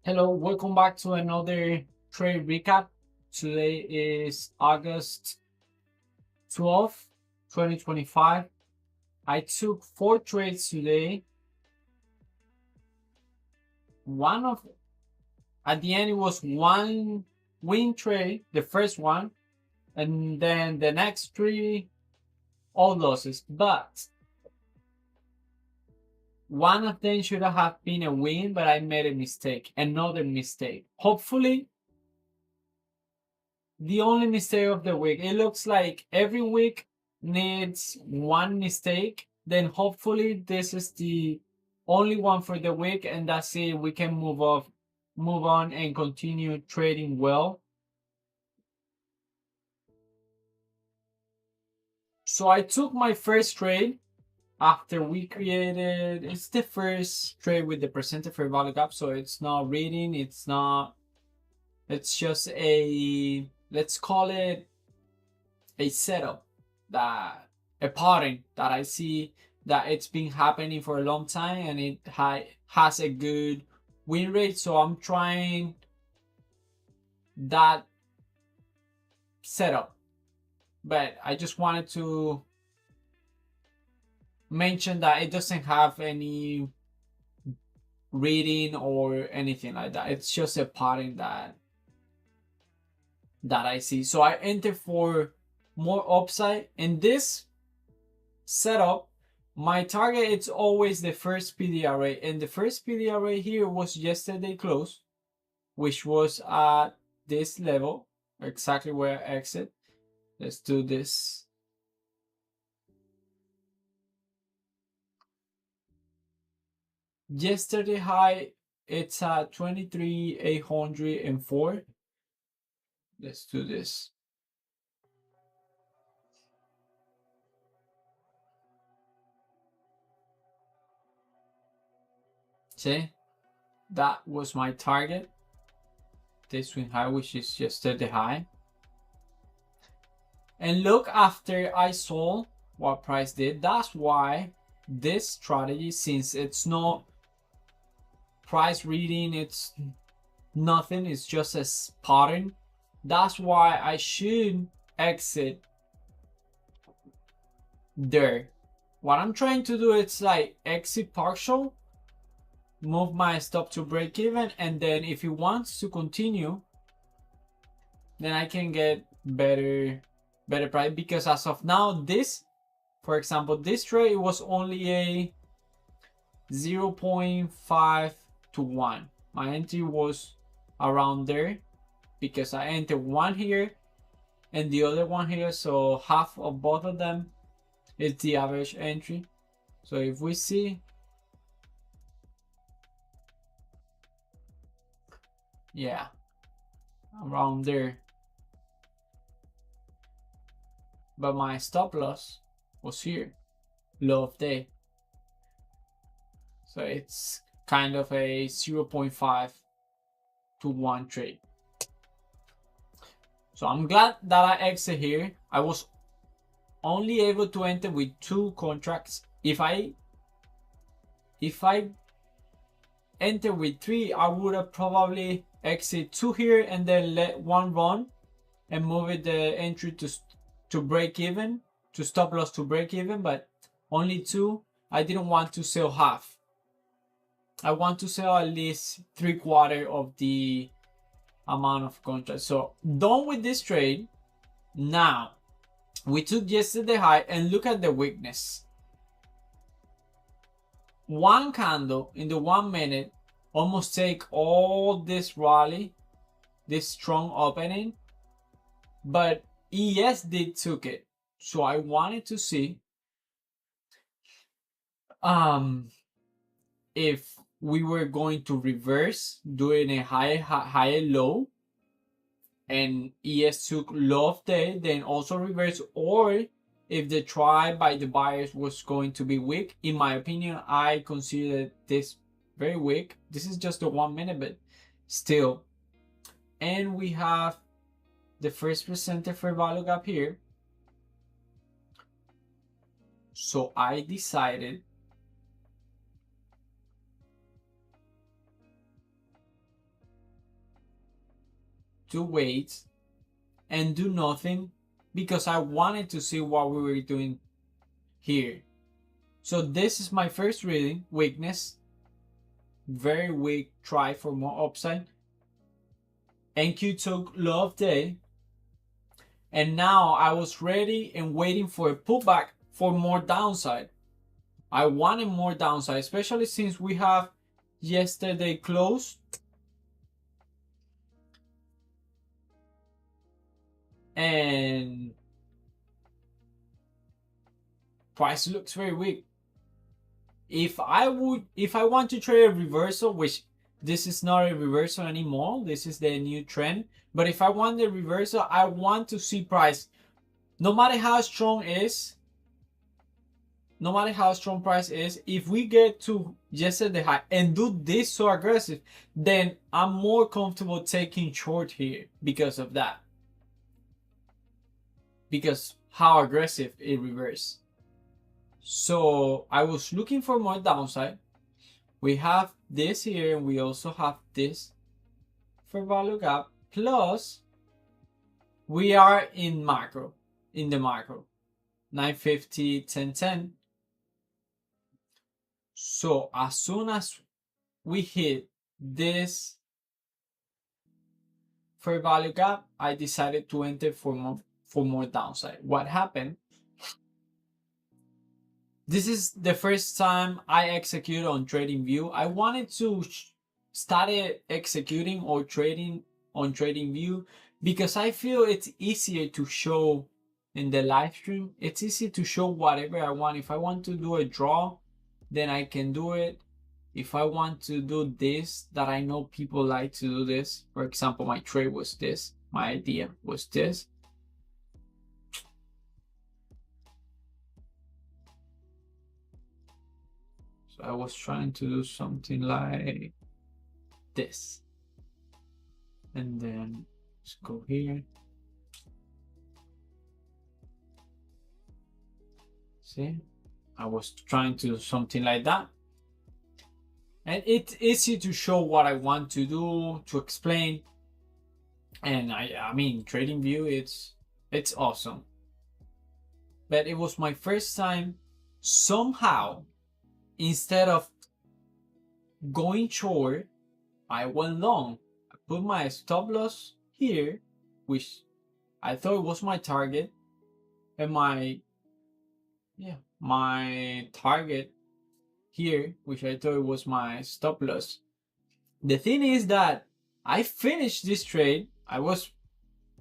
Hello, welcome back to another trade recap. Today is August 12th, 2025. I took 4 trades today. One of At the end it was one win trade, the first one, and then the next three all losses. But one of them should have been a win, but I made a mistake, another mistake. Hopefully the only mistake of the week. It looks like every week needs one mistake. Then hopefully this is the only one for the week, and that's it. We can move on, and continue trading well. So I took my first trade after we created. It's the first trade with the percentage fair value gap, so it's not reading. It's not. It's just a, let's call it a setup, that a pattern that I see that it's been happening for a long time, and it has a good win rate. So I'm trying that setup, but I just wanted to mention that it doesn't have any reading or anything like that. It's just a pattern that I see. So I enter for more upside in this setup. My target, it's always the first PDRA, and the first PDRA here was yesterday close, which was at this level, exactly where I exit. Let's do this. Yesterday high, it's at 23,804. Let's do this. See, that was my target. This swing high, which is yesterday high. And look, after I saw what price did, that's why this strategy, since it's not price reading, it's nothing, it's just a pattern, that's why I should exit there. What I'm trying to do is like exit partial, move my stop to break even, and then if it wants to continue, then I can get better price. Because as of now, this, for example, this trade, it was only a 0.5 to 1. My entry was around there because I entered one here and the other one here, so half of both of them is the average entry. So if we see, yeah, around there, but my stop loss was here, low of day, so it's kind of a 0.5 to 1 trade. So I'm glad that I exit here. I was only able to enter with 2 contracts. If I enter with 3, I would have probably exit 2 here and then let 1 run and move it the entry to break even, to stop loss to break even, but only 2. I didn't want to sell half. I want to sell at least 3/4 of the amount of contracts. So done with this trade. Now we took yesterday high and look at the weakness. One candle in the 1 minute almost take all this rally, this strong opening, but ES did took it. So I wanted to see if we were going to reverse doing a higher low, and ES took low of day, then also reverse, or if the try by the buyers was going to be weak. In my opinion, I consider this very weak. This is just a 1 minute, but still. And we have the first percentage fair value gap here. So I decided to wait and do nothing because I wanted to see what we were doing here. So this is my first reading, weakness, very weak, try for more upside. NQ took low of day, and now I was ready and waiting for a pullback for more downside. I wanted more downside, especially since we have yesterday closed and price looks very weak. If I want to trade a reversal, which this is not a reversal anymore, this is the new trend, but if I want the reversal, I want to see price, no matter how strong price is, if we get to yesterday high and do this so aggressive, then I'm more comfortable taking short here because of that, because how aggressive it reversed. So I was looking for more downside. We have this here and we also have this for value gap, plus we are in macro, in the macro 950 1010. So as soon as we hit this fair value gap, I decided to enter for more downside. What happened? This is the first time I execute on TradingView. I wanted to start executing or trading on TradingView because I feel it's easier to show in the live stream. It's easy to show whatever I want. If I want to do a draw, then I can do it. If I want to do this, that I know people like to do this. For example, my trade was this. My idea was this. So I was trying to do something like this. And then let's go here. See, I was trying to do something like that. And it's easy to show what I want to do, to explain. And I mean, TradingView, it's awesome. But it was my first time. Somehow, instead of going short, I went long. I put my stop loss here, which I thought was my target, and my target here, which I thought was my stop loss. The thing is that I finished this trade. I was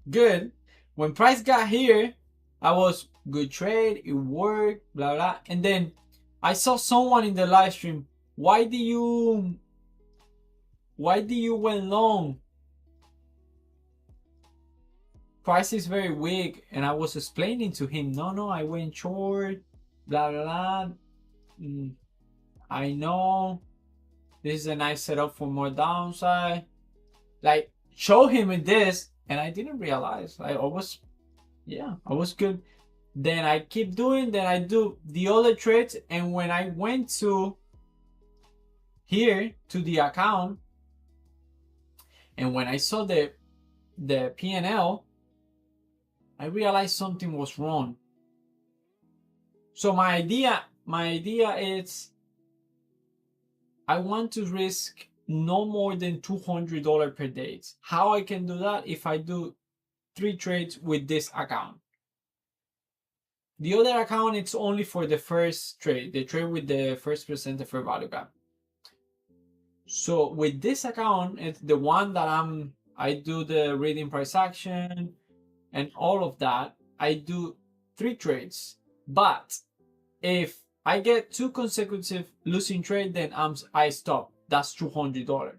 good. When price got here, I was good trade. It worked, blah blah. And then I saw someone in the live stream. Why do you went long? Price is very weak. And I was explaining to him, no, I went short, blah blah blah. I know this is a nice setup for more downside. Like, show him in this, and I didn't realize. I was good. Then I keep doing, then I do the other trades, and when I went to here to the account, and when I saw the P&L, I realized something was wrong. So my idea is I want to risk no more than $200 per day. How I can do that? If I do 3 trades with this account. The other account, it's only for the first trade, the trade with the first percent fair value gap. So with this account, it's the one that I do the reading price action and all of that. I do 3 trades, but if I get 2 consecutive losing trade, then I stop. That's $200.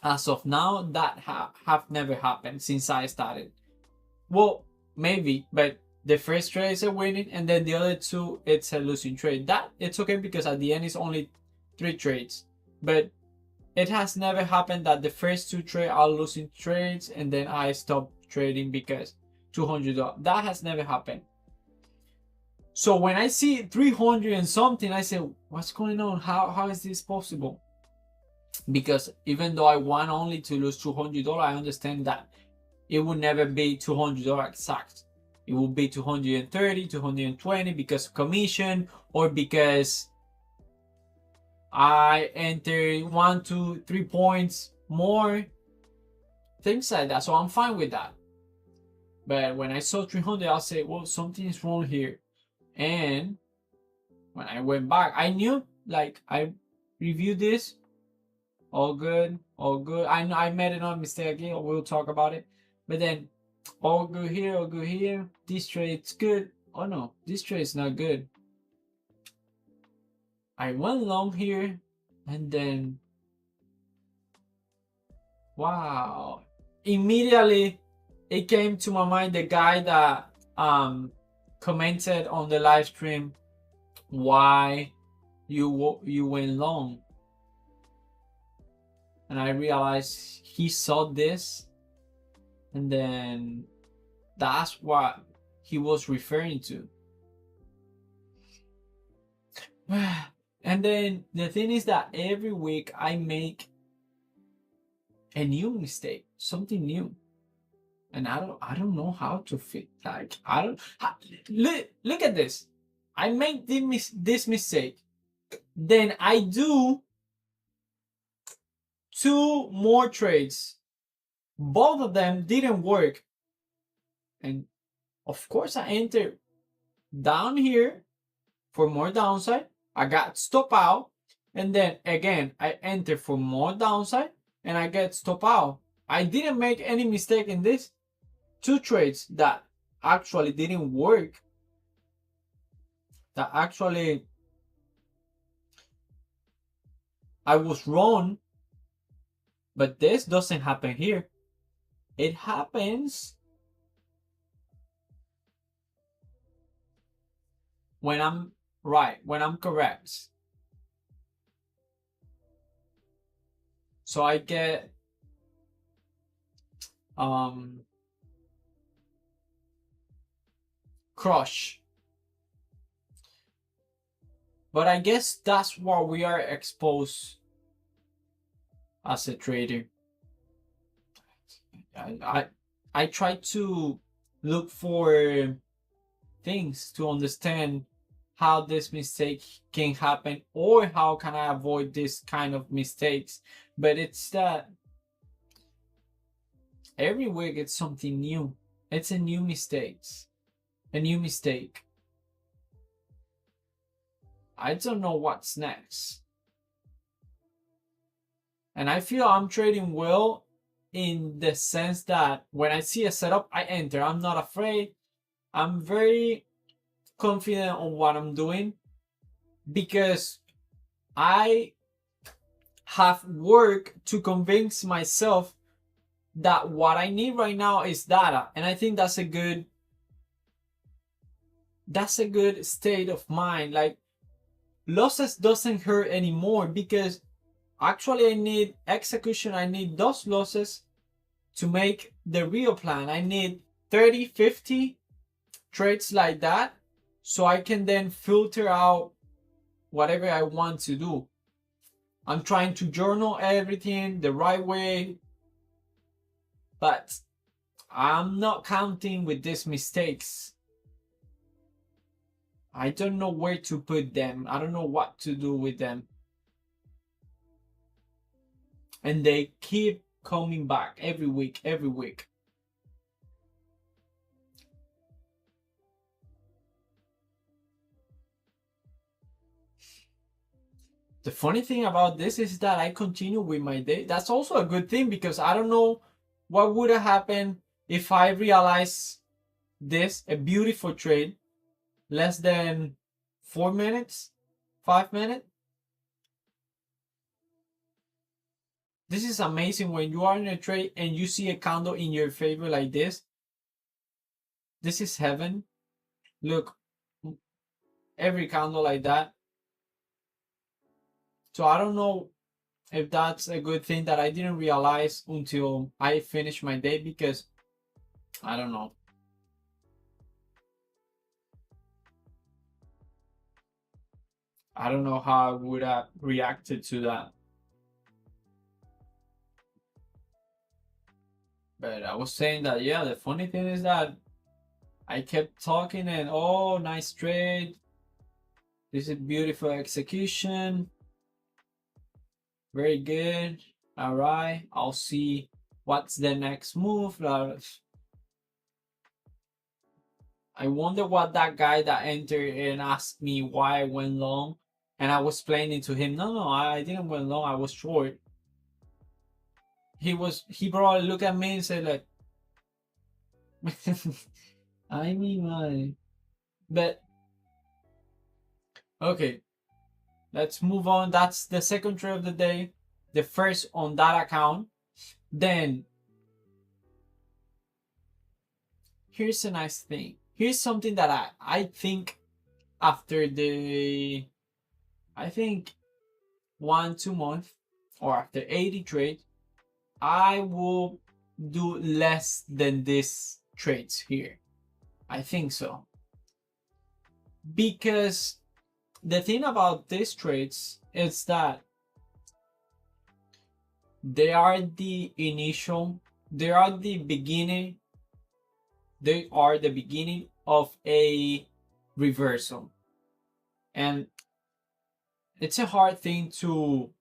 As of now, that have never happened since I started. Well, maybe, but the first trade is a winning, and then the other 2, it's a losing trade. That it's okay because at the end it's only 3 trades. But it has never happened that the first 2 trades are losing trades and then I stop trading because $200. That has never happened. So when I see 300 and something, I say, what's going on? How is this possible? because even though I want only to lose $200, I understand that it will never be $200 exact. It will be 230, 220 because of commission, or because I enter 1, 2, 3 points more, things like that. So I'm fine with that. But when I saw 300, I'll say, well, something is wrong here. And when I went back, I knew, like, I reviewed this, all good, all good. I made another mistake again. We'll talk about it. But then, all good here, all good here. This trade's good. Oh no, this trade's not good. I went long here, and then, wow. Immediately, it came to my mind the guy that commented on the live stream why you went long, and I realized he saw this, and then that's what he was referring to. And then the thing is that every week I make a new mistake, something new, and I don't know how to fit. Like I don't look at this. I make this mistake, then I do 2 more trades. Both of them didn't work, and of course I entered down here for more downside. I got stop out, and then again I enter for more downside, and I get stop out. I didn't make any mistake in this. 2 trades that actually didn't work, that actually I was wrong. But this doesn't happen here. It happens when I'm right, when I'm correct. So I get crush. But I guess that's what we are exposed as a trader. I try to look for things to understand how this mistake can happen, or how can I avoid this kind of mistakes. But it's that every week it's something new. It's a new mistake. I don't know what's next. And I feel I'm trading well in the sense that when I see a setup, I enter. I'm not afraid. I'm very confident on what I'm doing because I have worked to convince myself that what I need right now is data. And I think that's a good state of mind. Like, losses doesn't hurt anymore because actually I need execution. I need those losses to make the real plan. I need 30, 50 trades like that so I can then filter out whatever I want to do. I'm trying to journal everything the right way, but I'm not counting with these mistakes. I don't know where to put them. I don't know what to do with them. And they keep coming back every week, every week. The funny thing about this is that I continue with my day. That's also a good thing because I don't know what would have happened if I realized this, a beautiful trade, less than 4 minutes, 5 minutes. This is amazing when you are in a trade and you see a candle in your favor like this. This is heaven. Look, every candle like that. So I don't know if that's a good thing that I didn't realize until I finished my day because I don't know. I don't know how I would have reacted to that. But I was saying that, yeah, the funny thing is that I kept talking and, oh, nice trade. This is beautiful execution. Very good. All right. I'll see what's the next move. I wonder what that guy that entered and asked me why I went long. And I was explaining to him, no, I didn't went long. I was short. He probably looked at me and said like, I mean, but okay, let's move on. That's the second trade of the day, the first on that account. Then here's a nice thing. Here's something that I think after the, I think 1-2 months or after 80 trades, I will do less than these trades here. I think so. Because the thing about these trades is that they are the beginning of a reversal. And it's a hard thing to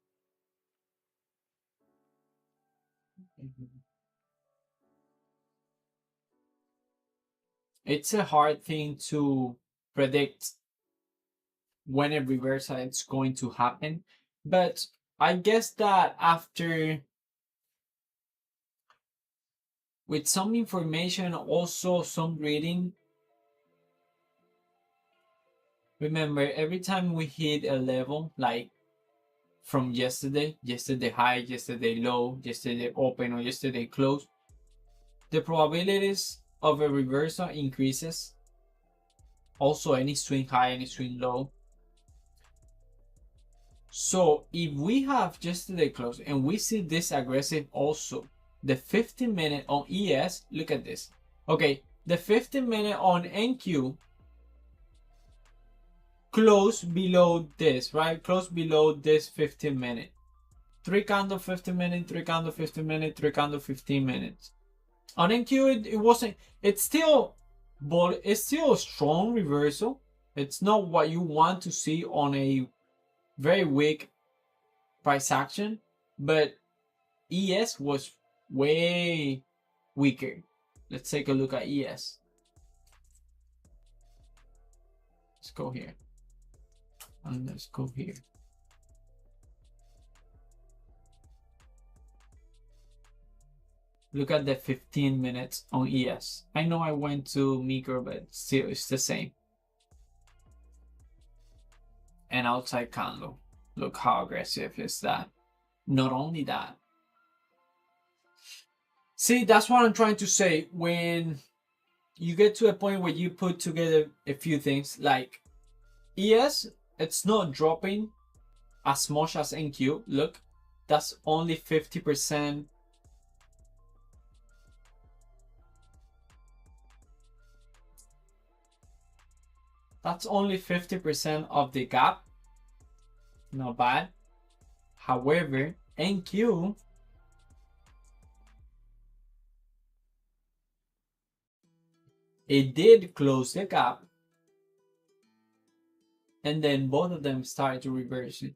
predict when a reversal is going to happen. But I guess that after, with some information, also some reading, remember every time we hit a level, like from yesterday high, yesterday low, yesterday open, or yesterday close, the probabilities of a reversal increases. Also any swing high, any swing low. So if we have yesterday close and we see this aggressive also, the 15-minute on ES, look at this. Okay, the 15-minute on NQ close below this, right? Close below this 15-minute. 3 candle 15-minute, 3 candle 15-minute, 3 candle 15 minutes. On NQ it wasn't, it's still a strong reversal. It's not what you want to see on a very weak price action, but ES was way weaker. Let's take a look at ES. Let's go here. And let's go here. Look at the 15 minutes on ES. I know I went to micro, but still it's the same. And outside candle. Look how aggressive is that. Not only that. See, that's what I'm trying to say. When you get to a point where you put together a few things, like ES, it's not dropping as much as NQ. Look, that's only 50%. That's only 50% of the gap. Not bad. However, NQ it did close the gap, and then both of them started to reverse it.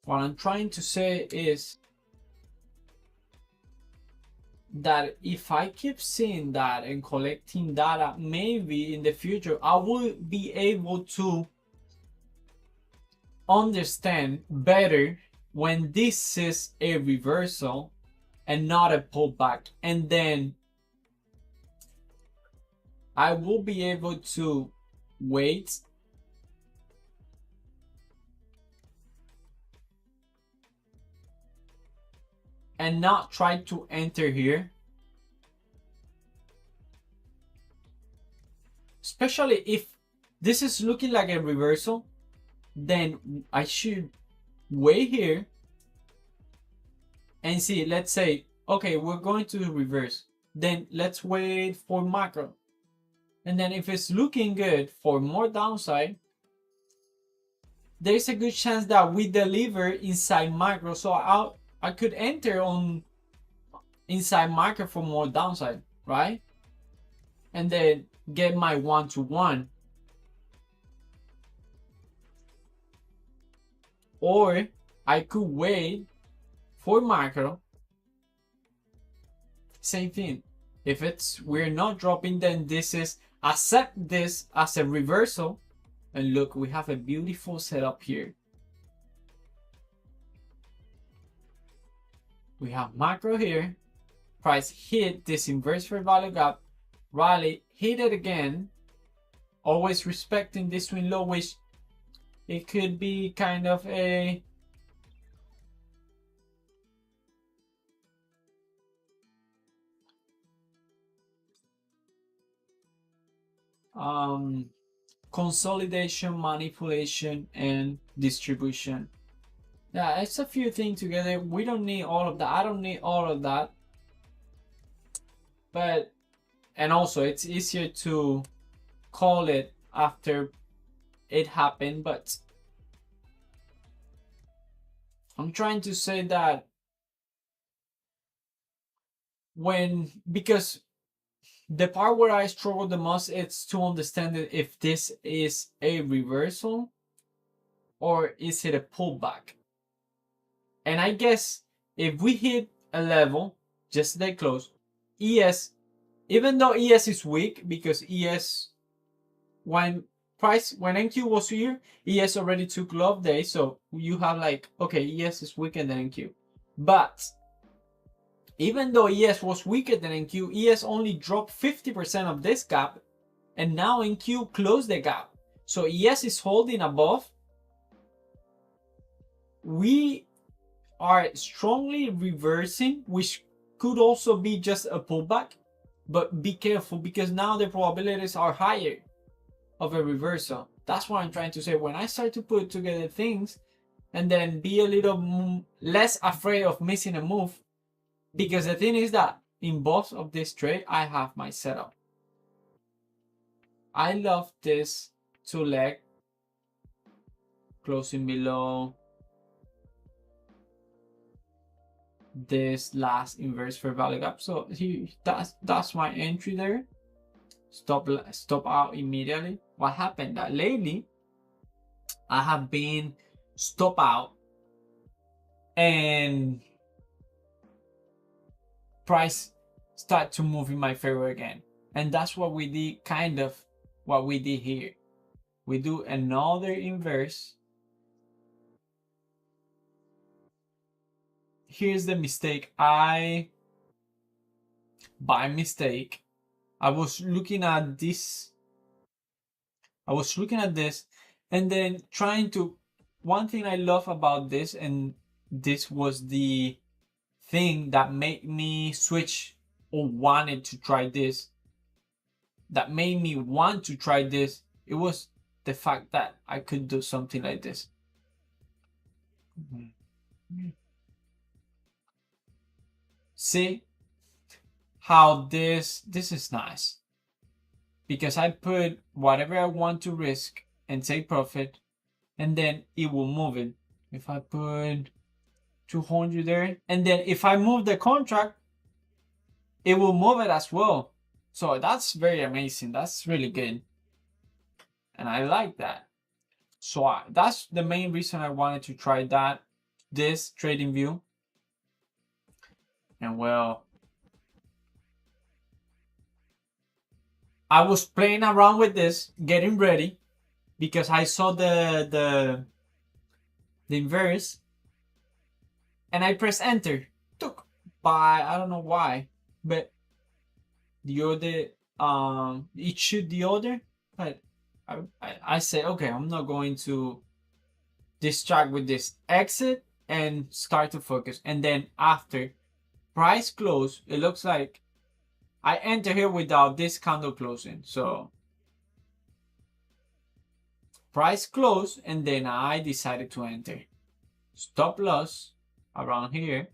What I'm trying to say is that if I keep seeing that and collecting data, maybe in the future I will be able to understand better when this is a reversal and not a pullback, and then I will be able to wait and not try to enter here, especially if this is looking like a reversal. Then I should wait here and see. Let's say, okay, we're going to reverse, then let's wait for macro, and then if it's looking good for more downside, there's a good chance that we deliver inside macro, so I could enter on inside market for more downside, right? And then get my 1-to-1. Or I could wait for macro. Same thing. If we're not dropping, then this is accept this as a reversal. And look, we have a beautiful setup here. We have macro here. Price hit this inverse fair value gap, rally, hit it again, always respecting this swing low, which it could be kind of a consolidation, manipulation, and distribution. Yeah, it's a few things together. We don't need all of that. I don't need all of that. But, and also it's easier to call it after it happened, but I'm trying to say that because the part where I struggle the most is to understand if this is a reversal or is it a pullback. And I guess if we hit a level, just like close, ES, even though ES is weak, because ES, when NQ was here, ES already took low day, so you have like, okay, ES is weaker than NQ. But even though ES was weaker than NQ, ES only dropped 50% of this gap, and now NQ closed the gap. So ES is holding above. We are strongly reversing, which could also be just a pullback, but be careful because now the probabilities are higher of a reversal. That's what I'm trying to say. When I start to put together things and then be a little less afraid of missing a move, because the thing is that in both of this trade, I have my setup. I love this 2-leg closing below this last inverse fair value gap. So that's my entry there. Stop out immediately. What happened that lately I have been stop out and price start to move in my favor again, and that's what we did, kind of what we did here. We do another inverse. Here's the mistake. By mistake, I was looking at this and then trying to, one thing I love about this, and this was the thing that made me switch or wanted to try this, that made me want to try this, it was the fact that I could do something like this. See how this is nice, because I put whatever I want to risk and take profit, and then it will move it. If I put 200 there, and then if I move the contract, it will move it as well. So that's very amazing. That's really good, and I like that. So that's the main reason I wanted to try this trading view. And well, I was playing around with this, getting ready, because I saw the inverse, and I pressed enter. Took by, I don't know why, but the other it should the other, but I said, okay, I'm not going to distract with this. Exit and start to focus. And then after price close, it looks like I enter here without this candle closing. So price close, and then I decided to enter. Stop loss around here,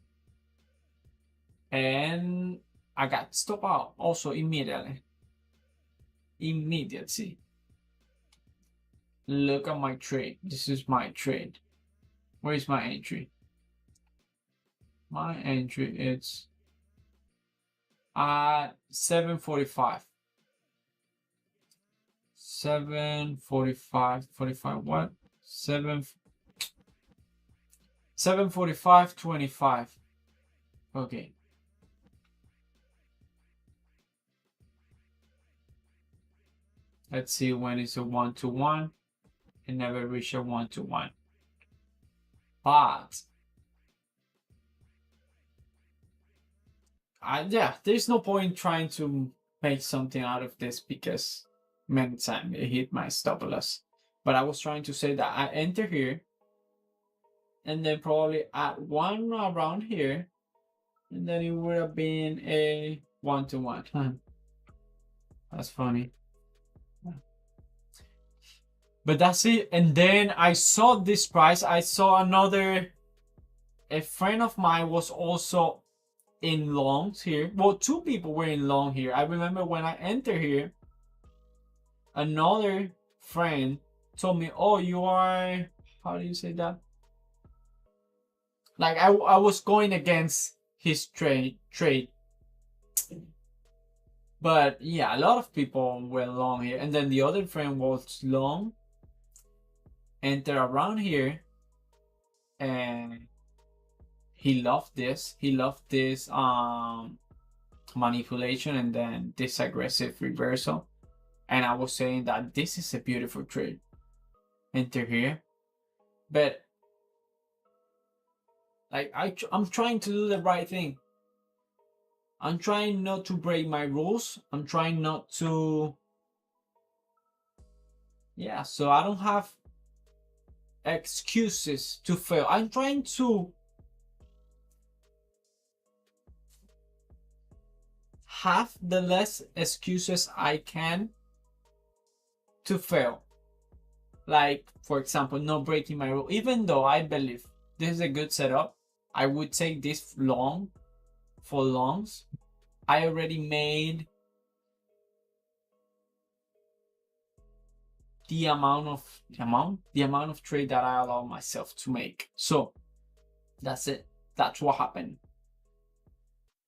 and I got stop out also immediately. Look at my trade. This is my trade. Where is my entry? My entry is at 7:45. 7:45. 45 what? 7:45:25. Okay. Let's see when it's a 1-to-1. It never reached a 1-to-1. But yeah, there's no point trying to make something out of this because many times it hit my stop loss. But I was trying to say that I enter here and then probably at one around here, and then it would have been a 1-to-1. That's funny. But that's it. And then I saw this price. I saw a friend of mine was also in longs here. Well, two people were in long here. I remember when I entered here, another friend told me, oh, you are, how do you say that? Like I was going against his trade. But yeah, a lot of people were long here. And then the other friend was long, enter around here, and he loved this. He loved this manipulation and then this aggressive reversal. And I was saying that this is a beautiful trade. Enter here. But like I'm trying to do the right thing. I'm trying not to break my rules. I'm trying not to, yeah, so I don't have excuses to fail. I'm trying to have the less excuses I can to fail. Like, for example, not breaking my rule. Even though I believe this is a good setup, I would take this long for longs. I already made the amount of trade that I allow myself to make. So that's it. That's what happened.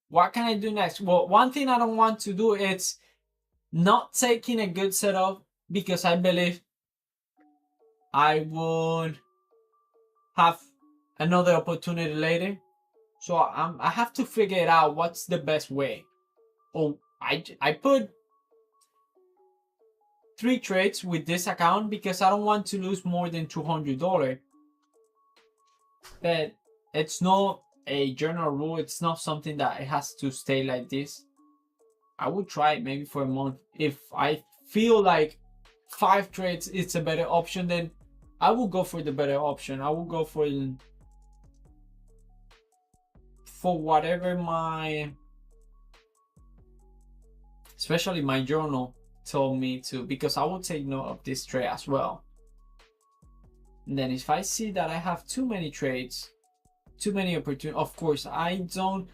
What can I do next? Well, one thing I don't want to do is not taking a good setup because I believe I would have another opportunity later. So I have to figure it out what's the best way. Oh, I put 3 trades with this account because I don't want to lose more than $200. But it's not a general rule. It's not something that it has to stay like this. I would try it maybe for a month. If I feel like 5 trades it's a better option, then I will go for the better option. I will go for whatever especially my journal told me to, because I will take note of this trade as well. And then if I see that I have too many trades, too many opportunities, of course I don't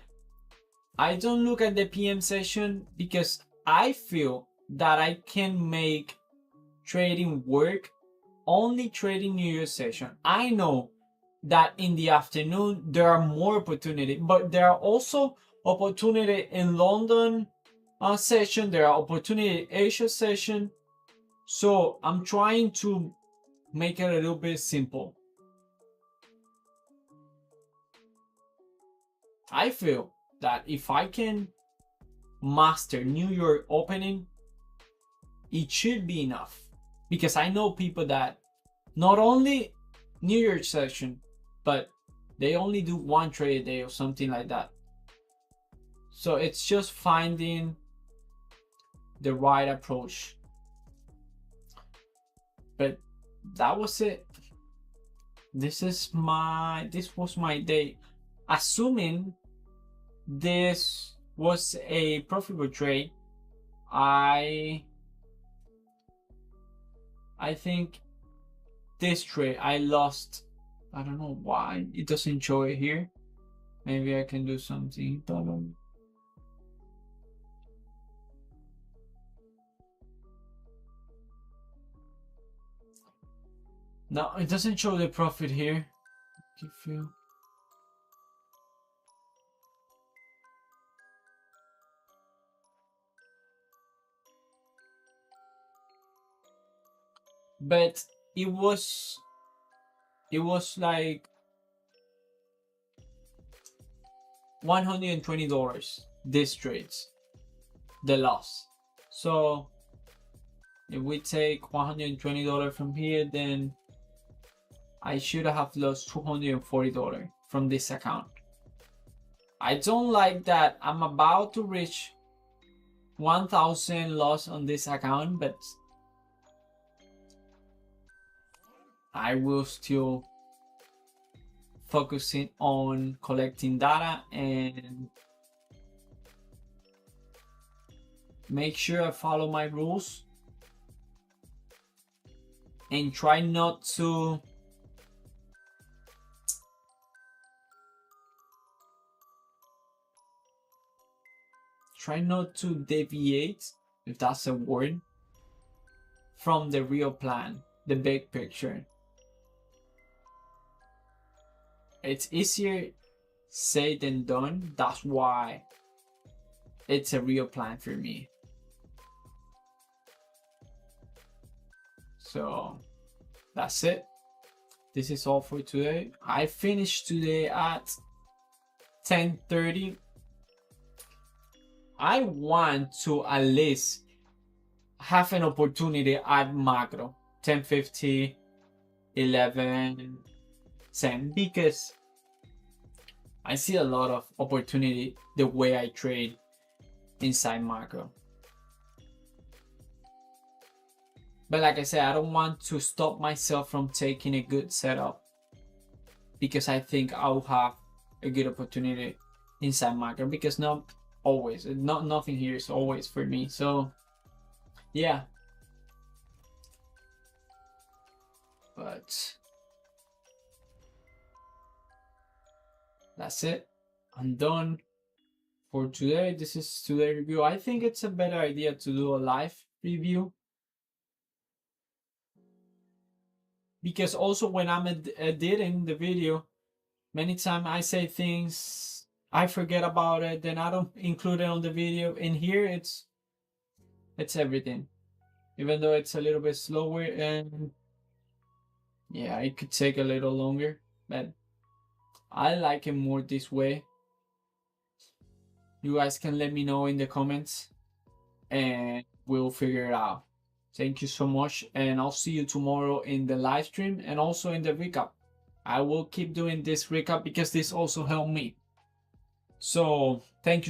look at the PM session because I feel that I can make trading work only trading New Year's session. I know that in the afternoon there are more opportunity, but there are also opportunity in London session, there are opportunity in Asia session. So I'm trying to make it a little bit simple. I feel that if I can master New York opening, it should be enough, because I know people that not only New York session, but they only do 1 trade a day or something like that. So it's just finding the right approach. But that was it. This was my day. Assuming this was a profitable trade, I think this trade I lost. I don't know why it doesn't show it here. Maybe I can do something. No, it doesn't show the profit here. but it was like $120 these trades, the loss. So if we take $120 from here, then I should have lost $240 from this account. I don't like that I'm about to reach 1,000 loss on this account, but I will still focusing on collecting data and make sure I follow my rules and try not to deviate, if that's a word, from the real plan, the big picture. It's easier said than done. That's why it's a real plan for me. So that's it. This is all for today. I finished today at 10:30. I want to at least have an opportunity at macro 10:50, 11, 10, because I see a lot of opportunity the way I trade inside macro. But like I said, I don't want to stop myself from taking a good setup because I think I'll have a good opportunity inside macro, because not always, nothing here is always for me. So yeah, but that's it. I'm done for today. This is today's review. I think it's a better idea to do a live review, because also when I'm editing the video, many times I say things, I forget about it, then I don't include it on the video. In here, it's everything, even though it's a little bit slower, and yeah, it could take a little longer, but I like it more this way. You guys can let me know in the comments and we'll figure it out. Thank you so much, and I'll see you tomorrow in the live stream and also in the recap. I will keep doing this recap because this also helped me. So thank you.